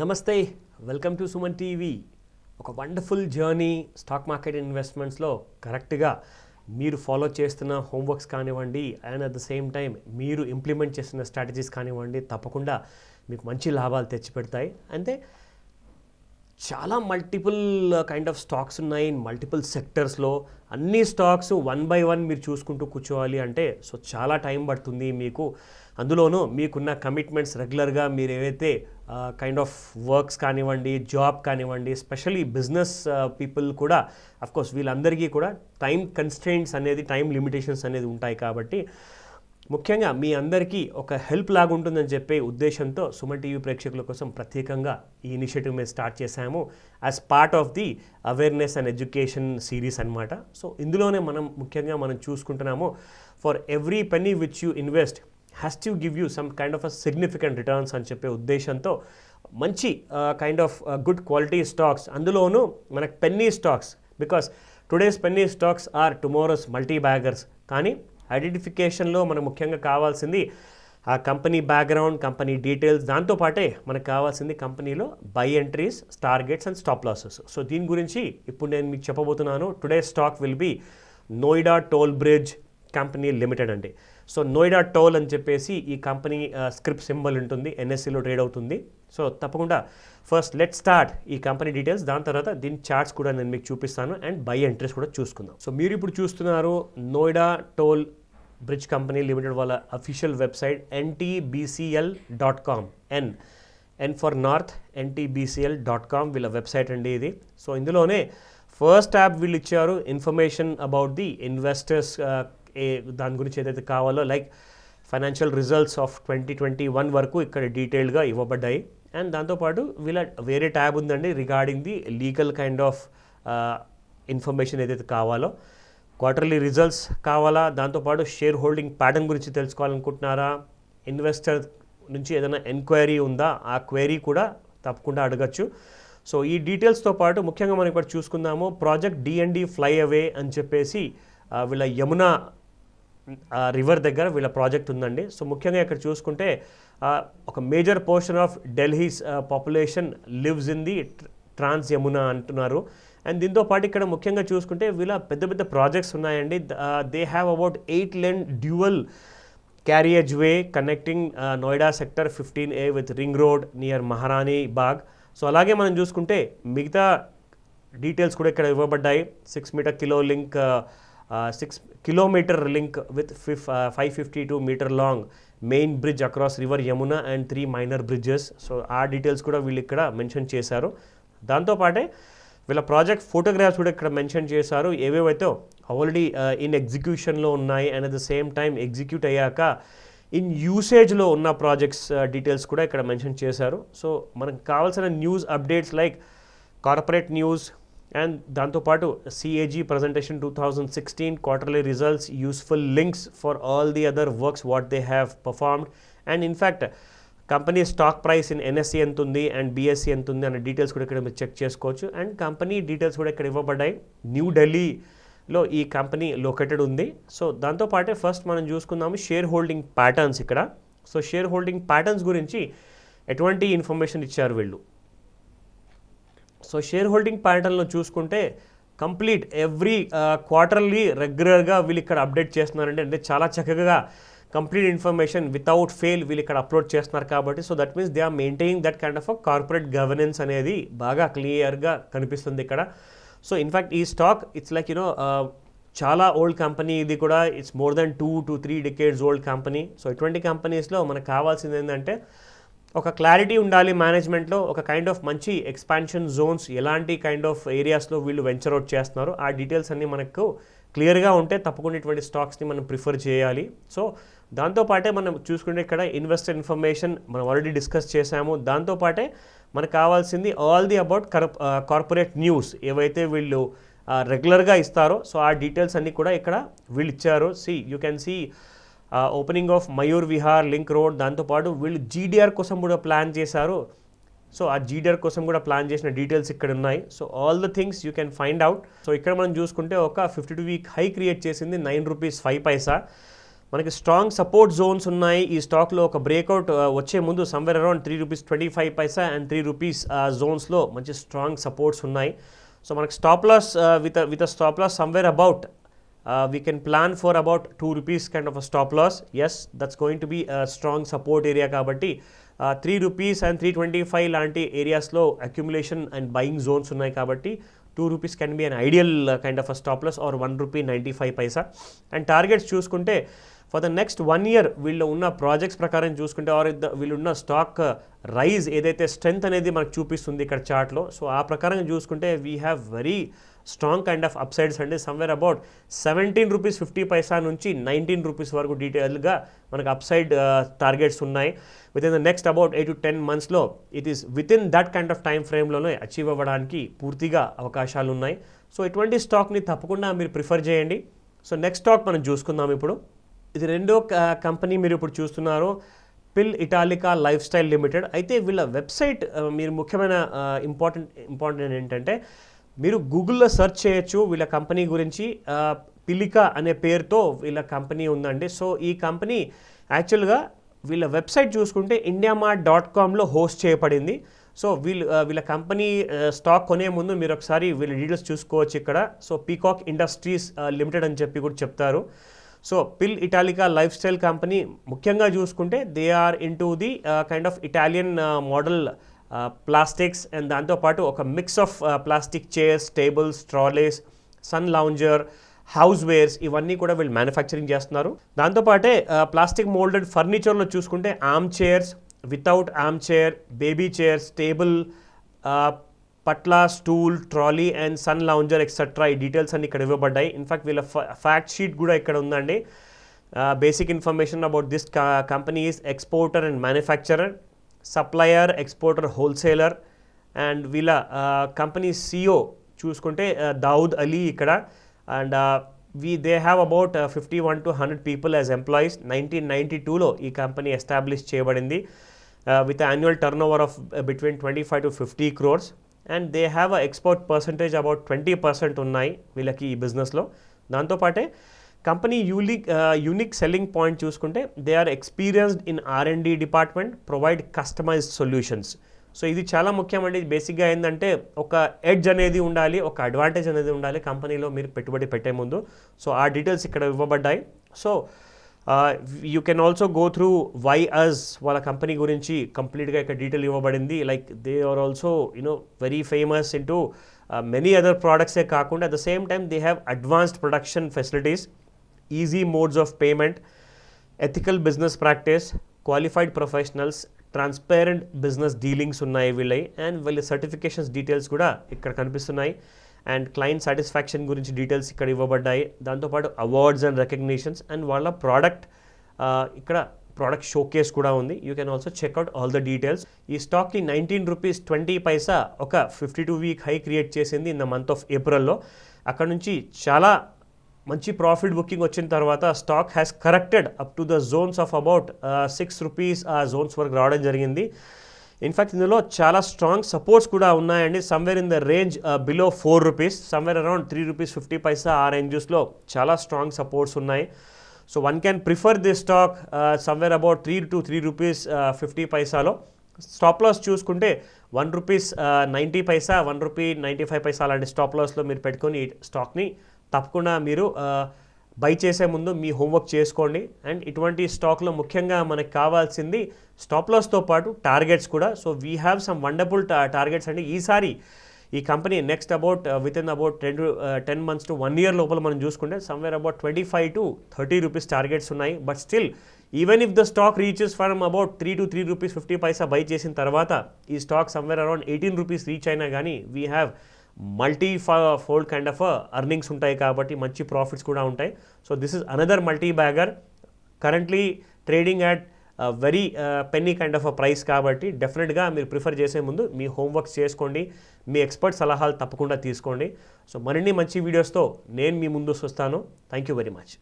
నమస్తే, welcome to Suman TV. ఒక wonderful journey stock market ఇన్వెస్ట్మెంట్స్లో కరెక్ట్గా మీరు ఫాలో చేస్తున్న హోంవర్క్స్ కానివ్వండి, and at the same time మీరు ఇంప్లిమెంట్ చేస్తున్న స్ట్రాటజీస్ కానివ్వండి, తప్పకుండా మీకు మంచి లాభాలు తెచ్చిపెడతాయి. అంటే చాలా మల్టిపుల్ కైండ్ ఆఫ్ స్టాక్స్ ఉన్నాయి, మల్టిపుల్ సెక్టర్స్లో. అన్ని స్టాక్స్ వన్ బై వన్ మీరు చూసుకుంటూ కూర్చోవాలి అంటే చాలా టైం పడుతుంది మీకు. అందులోనూ మీకున్న కమిట్మెంట్స్ రెగ్యులర్గా మీరు ఏవైతే కైండ్ ఆఫ్ వర్క్స్ కానివ్వండి, జాబ్ కానివ్వండి, స్పెషల్లీ బిజినెస్ పీపుల్ కూడా అఫ్కోర్స్ వీళ్ళందరికీ కూడా టైం కన్స్ట్రెయింట్స్ అనేది, టైం లిమిటేషన్స్ అనేది ఉంటాయి. కాబట్టి ముఖ్యంగా మీ అందరికీ ఒక హెల్ప్ లాగా ఉంటుందని చెప్పే ఉద్దేశంతో సుమన్ టీవీ ప్రేక్షకుల కోసం ప్రత్యేకంగా ఈ ఇనిషియేటివ్ మేము స్టార్ట్ చేశాము as part of the awareness and education series అనమాట. సో ఇందులోనే ముఖ్యంగా మనం చూసుకుంటున్నాము, for every penny which you invest has to give you some kind of a significant returns అని చెప్పే ఉద్దేశంతో మంచి kind of good quality stocks, అందులోనూ మనకు penny stocks, because today's penny stocks are tomorrow's multi baggers. కానీ ఐడెంటిఫికేషన్లో మనకు ముఖ్యంగా కావాల్సింది ఆ కంపెనీ బ్యాక్గ్రౌండ్, కంపెనీ డీటెయిల్స్, దాంతోపాటే మనకు కావాల్సింది కంపెనీలో by entries, targets and stop losses. So దీని గురించి ఇప్పుడు నేను మీకు చెప్పబోతున్నాను. Today stock will be Noida toll bridge company limited అండి. సో నోయిడా టోల్ అని చెప్పేసి ఈ కంపెనీ స్క్రిప్ట్ సింబల్ ఉంటుంది, ఎన్ఎస్సిలో ట్రేడ్ అవుతుంది. సో తప్పకుండా ఫస్ట్ లెట్ స్టార్ట్ ఈ కంపెనీ డీటెయిల్స్, దాని తర్వాత దీని చార్ట్స్ కూడా నేను మీకు చూపిస్తాను అండ్ బై ఎంట్రీస్ కూడా చూసుకుందాం. సో మీరు ఇప్పుడు చూస్తున్నారు Noida toll bridge company limited వాళ్ళ official website ntbcl.com. N for north, ntbcl.com వీళ్ళ వెబ్సైట్ అండి ఇది. సో ఇందులోనే ఫస్ట్ ట్యాబ్ వీళ్ళు ఇచ్చారు ఇన్ఫర్మేషన్ అబౌట్ ది ఇన్వెస్టర్స్, దాని గురించి ఏదైతే కావాలో లైక్ ఫైనాన్షియల్ రిజల్ట్స్ ఆఫ్ 2021 వరకు ఇక్కడ డీటెయిల్డ్గా ఇవ్వబడ్డాయి. అండ్ దాంతోపాటు వీళ్ళ వేరే ట్యాబ్ ఉందండి regarding the legal kind of information ఏదైతే కావాలో, క్వార్టర్లీ రిజల్ట్స్ కావాలా, దాంతోపాటు షేర్ హోల్డింగ్ ప్యాటర్న్ గురించి తెలుసుకోవాలనుకుంటున్నారా, ఇన్వెస్టర్ నుంచి ఏదైనా ఎంక్వైరీ ఉందా, ఆ క్వైరీ కూడా తప్పకుండా అడగచ్చు. సో ఈ డీటెయిల్స్తో పాటు ముఖ్యంగా మనం ఇక్కడ చూసుకుందాము ప్రాజెక్ట్ D&D ఫ్లై అవే అని చెప్పేసి వీళ్ళ యమునా రివర్ దగ్గర వీళ్ళ ప్రాజెక్ట్ ఉందండి. సో ముఖ్యంగా ఇక్కడ చూసుకుంటే ఒక major portion of Delhi's population lives in the trans Yamuna అంటున్నారు. అండ్ దీంతో పాటు ఇక్కడ ముఖ్యంగా చూసుకుంటే వీళ్ళ పెద్ద పెద్ద ప్రాజెక్ట్స్ ఉన్నాయండి. They have about 8 lane dual carriageway connecting Noida sector 15A with ring road near Maharani Bagh. So అలాగే మనం చూసుకుంటే మిగతా డీటెయిల్స్ కూడా ఇక్కడ ఇవ్వబడ్డాయి. 6 kilometre link with 552 metre long main bridge across river Yamuna and 3 minor bridges. So ఆ డీటెయిల్స్ కూడా వీళ్ళు ఇక్కడ మెన్షన్ చేశారు. దాంతోపాటే వీళ్ళ ప్రాజెక్ట్ ఫోటోగ్రాఫ్స్ కూడా ఇక్కడ మెన్షన్ చేశారు, ఏవేవైతే ఆల్రెడీ ఇన్ ఎగ్జిక్యూషన్లో ఉన్నాయి and at the same time execute అయ్యాక ఇన్ యూసేజ్లో ఉన్న ప్రాజెక్ట్స్ డీటెయిల్స్ కూడా ఇక్కడ మెన్షన్ చేశారు. సో మనకు కావాల్సిన news updates like corporate news and దాంతోపాటు CAG presentation 2016, quarterly results, useful links for all the other works what they have performed, and in fact company stock price in NSE ఎంత ఉంది and BSE ఎంత ఉంది అనే details కూడా ఇక్కడ మీరు check చేసుకోవచ్చు. అండ్ కంపెనీ డీటెయిల్స్ కూడా ఇక్కడ ఇవ్వబడ్డాయి. న్యూఢిల్లీలో ఈ కంపెనీ లొకేటెడ్ ఉంది. సో దాంతోపాటే ఫస్ట్ మనం చూసుకుందాము షేర్ హోల్డింగ్ ప్యాటర్న్స్ ఇక్కడ. సో షేర్ హోల్డింగ్ ప్యాటర్న్స్ గురించి ఎటువంటి ఇన్ఫర్మేషన్ ఇచ్చారు వీళ్ళు. సో షేర్ హోల్డింగ్ ప్యాటర్న్లో చూసుకుంటే కంప్లీట్ ఎవ్రీ క్వార్టర్లీ రెగ్యులర్గా వీళ్ళు ఇక్కడ అప్డేట్ చేస్తున్నారండి. అంటే చాలా చక్కగా కంప్లీట్ ఇన్ఫర్మేషన్ వితౌట్ ఫెయిల్ వీళ్ళు ఇక్కడ అప్లోడ్ చేస్తున్నారు కాబట్టి. So that means they are maintaining that kind of a corporate governance అనేది బాగా క్లియర్గా కనిపిస్తుంది ఇక్కడ. సో ఇన్ఫ్యాక్ట్ ఈ స్టాక్ ఇట్స్ లైక్ చాలా ఓల్డ్ కంపెనీ, ఇది కూడా it's more than 2 to 3 decades old company. So ఇటువంటి కంపెనీస్లో మనకు కావాల్సింది ఏంటంటే ఒక క్లారిటీ ఉండాలి మేనేజ్మెంట్లో, ఒక కైండ్ ఆఫ్ మంచి ఎక్స్పాన్షన్ జోన్స్, ఎలాంటి కైండ్ ఆఫ్ ఏరియాస్లో వీళ్ళు వెంచర్ అవుట్ చేస్తున్నారు, ఆ డీటెయిల్స్ అన్నీ మనకు క్లియర్గా ఉంటే తప్పకుండా ఇటువంటి స్టాక్స్ని మనం ప్రిఫర్ చేయాలి. సో దాంతోపాటే మనం చూసుకుంటే ఇక్కడ ఇన్వెస్టర్ ఇన్ఫర్మేషన్ మనం ఆల్రెడీ డిస్కస్ చేసాము. దాంతోపాటే మనకు కావాల్సింది all the about corporate news ఏవైతే వీళ్ళు రెగ్యులర్గా ఇస్తారో, సో ఆ డీటెయిల్స్ అన్నీ కూడా ఇక్కడ వీళ్ళు ఇచ్చారు. You can see opening of Mayur Vihar link road, దాంతోపాటు వీళ్ళు GDR కోసం కూడా ప్లాన్ చేశారు. సో ఆ GDR కోసం కూడా ప్లాన్ చేసిన డీటెయిల్స్ ఇక్కడ ఉన్నాయి. So all the things you can find out. So ఇక్కడ మనం చూసుకుంటే ఒక 52-week హై క్రియేట్ చేసింది, ₹9.05. మనకి స్ట్రాంగ్ సపోర్ట్ జోన్స్ ఉన్నాయి. ఈ స్టాక్లో ఒక బ్రేక్అవుట్ వచ్చే ముందు సమ్వేర్ అరౌండ్ ₹3.25 అండ్ ₹3 జోన్స్లో మంచి స్ట్రాంగ్ సపోర్ట్స్ ఉన్నాయి. సో మనకి stop loss with stop loss somewhere about we can plan for about ₹2 kind of a stop loss. Yes, that's going to be a strong support area kabatti ₹3 and ₹3.25 లాంటి ఏరియాస్లో accumulation and buying Jones ఉన్నాయి కాబట్టి ₹2 can be an ideal kind of a stop loss or ₹1.95. And targets చూసుకుంటే for the next 1 year వీళ్ళు ఉన్న projects ప్రకారం చూసుకుంటే or వీళ్ళున్న స్టాక్ రైజ్ ఏదైతే స్ట్రెంత్ అనేది మనకు చూపిస్తుంది ఇక్కడ చార్ట్లో, సో ఆ ప్రకారం చూసుకుంటే we have very strong kind of upsides అంటే సమ్వేర్ అబౌట్ ₹17.50 నుంచి ₹19 వరకు డీటెయిల్గా మనకు అప్సైడ్ టార్గెట్స్ ఉన్నాయి. Within the next about 8 to 10 monthsలో it is within that kind of time ఫ్రేమ్లోనే అచీవ్ అవ్వడానికి పూర్తిగా అవకాశాలు ఉన్నాయి. సో ఇటువంటి స్టాక్ని తప్పకుండా మీరు ప్రిఫర్ చేయండి. సో నెక్స్ట్ స్టాక్ మనం చూసుకుందాం ఇప్పుడు. ఇది రెండో కంపెనీ మీరు ఇప్పుడు చూస్తున్నారు, పిల్ ఇటాలికా లైఫ్ స్టైల్ లిమిటెడ్. అయితే వీళ్ళ వెబ్సైట్ మీరు ముఖ్యమైన ఇంపార్టెంట్ ఏంటంటే మీరు గూగుల్లో సెర్చ్ చేయొచ్చు వీళ్ళ కంపెనీ గురించి. పిలికా అనే పేరుతో వీళ్ళ కంపెనీ ఉందండి. సో ఈ కంపెనీ యాక్చువల్గా వీళ్ళ వెబ్సైట్ చూసుకుంటే indiamart.comలో హోస్ట్ చేయబడింది. సో వీళ్ళ కంపెనీ స్టాక్ కొనే ముందు మీరు ఒకసారి వీళ్ళ డీటెయిల్స్ చూసుకోవచ్చు ఇక్కడ. సో పీకాక్ ఇండస్ట్రీస్ లిమిటెడ్ అని చెప్పి కూడా చెప్తారు. సో పిల్ ఇటాలికా లైఫ్ స్టైల్ కంపెనీ ముఖ్యంగా చూసుకుంటే they are into the kind of Italian model plastics and దాంతోపాటు ఒక mix of plastic chairs, tables, trolleys, sun lounger, housewares ఇవన్నీ కూడా వీళ్ళు మ్యానుఫ్యాక్చరింగ్ చేస్తున్నారు. దాంతోపాటే ప్లాస్టిక్ మోల్డెడ్ ఫర్నిచర్లో చూసుకుంటే arm chairs, without arm chair, baby chairs, table, పట్లా, stool, trolley and sun lounger etcetera ఈ డీటెయిల్స్ అన్ని ఇక్కడ ఇవ్వబడ్డాయి. ఇన్ఫాక్ట్ వీళ్ళ ఫ్యాక్ట్ షీట్ కూడా ఇక్కడ ఉందండి. Basic information about this company is exporter and manufacturer, supplier, exporter, wholesaler. And వీళ్ళ కంపెనీ CEO చూసుకుంటే దావుద్ అలీ ఇక్కడ. And they have about 51 to 100 people as employees. 1992లో ఈ కంపెనీ ఎస్టాబ్లిష్ చేయబడింది with annual turnover of between 25 to 50 crores. And they have a export percentage about 20% ఉన్నాయి వీళ్ళకి ఈ బిజినెస్లో. దాంతోపాటే కంపెనీ యూనిక్ సెల్లింగ్ పాయింట్ చూసుకుంటే they are experienced in R&D department, provide customized solutions. So ఇది చాలా ముఖ్యమండి. బేసిక్గా ఏంటంటే ఒక ఎడ్జ్ అనేది ఉండాలి, ఒక అడ్వాంటేజ్ అనేది ఉండాలి కంపెనీలో మీరు పెట్టుబడి పెట్టే ముందు. సో ఆ డీటెయిల్స్ ఇక్కడ ఇవ్వబడ్డాయి. So you can also go through why us వాళ్ళ కంపెనీ గురించి కంప్లీట్గా ఇక్కడ డీటెయిల్ ఇవ్వబడింది. Like they are also very famous into many other ప్రోడక్ట్సే కాకుండా at the same time they have advanced production facilities, easy modes of payment, ethical business practice, qualified professionals, transparent business dealings ఉన్నాయి వీళ్ళవి. And వీళ్ళ certifications details కూడా ఇక్కడ కనిపిస్తున్నాయి. And client satisfaction గురించి details ఇక్కడ ఇవ్వబడ్డాయి. దాంతోపాటు అవార్డ్స్ అండ్ రికగ్నిషన్స్ అండ్ వాళ్ళ ప్రోడక్ట్ ఇక్కడ ప్రోడక్ట్ షోకేస్ కూడా ఉంది. You can also check out all the details. ఈ స్టాక్కి ₹19.20 ఒక 52-week హై క్రియేట్ చేసింది ఇన్ ద మంత్ ఆఫ్ ఏప్రిల్లో. అక్కడ నుంచి చాలా మంచి ప్రాఫిట్ బుకింగ్ వచ్చిన తర్వాత stock has corrected up to the zones of about ₹6 ఆ జోన్స్ వరకు రావడం జరిగింది. ఇన్ఫ్యాక్ట్ ఇందులో చాలా స్ట్రాంగ్ సపోర్ట్స్ కూడా ఉన్నాయండి. Somewhere in the range below ₹4, somewhere around ₹3.50 ఆ రేంజెస్లో చాలా స్ట్రాంగ్ సపోర్ట్స్ ఉన్నాయి. So one can prefer this stock somewhere about $3 to ₹3.50లో. స్టాప్ లాస్ చూసుకుంటే ₹1.90, ₹1.95 అలాంటి స్టాప్ లాస్లో మీరు పెట్టుకొని ఈ స్టాక్ని తప్పకుండా మీరు బై చేసే ముందు మీ హోంవర్క్ చేసుకోండి. అండ్ ఇటువంటి స్టాక్లో ముఖ్యంగా మనకు కావాల్సింది స్టాప్ లాస్తో పాటు టార్గెట్స్ కూడా. So we have some wonderful targets అండి. ఈసారి ఈ company next about with in about 10 months to 1 year లోపల మనం చూసుకుంటే సమ్వేర్ అబౌట్ ₹25 to ₹30 టార్గెట్స్ ఉన్నాయి. But still even if the stock reaches from about $3 to ₹3.50 by చేసిన తర్వాత ఈ స్టాక్ సమ్వేర్ అరౌండ్ ₹18 రీచ్ అయినా కానీ we have multi fold kind of earnings ఉంటాయి కాబట్టి మంచి ప్రాఫిట్స్ కూడా ఉంటాయి. So this is another multi bagger currently trading at very penny kind of a price కాబట్టి డెఫినెట్గా మీరు ప్రిఫర్ చేసే ముందు మీ హోంవర్క్స్ చేసుకోండి, మీ ఎక్స్పర్ట్ సలహాలు తప్పకుండా తీసుకోండి. సో మరిన్ని మంచి వీడియోస్తో నేను మీ ముందు వస్తాను. Thank you very much.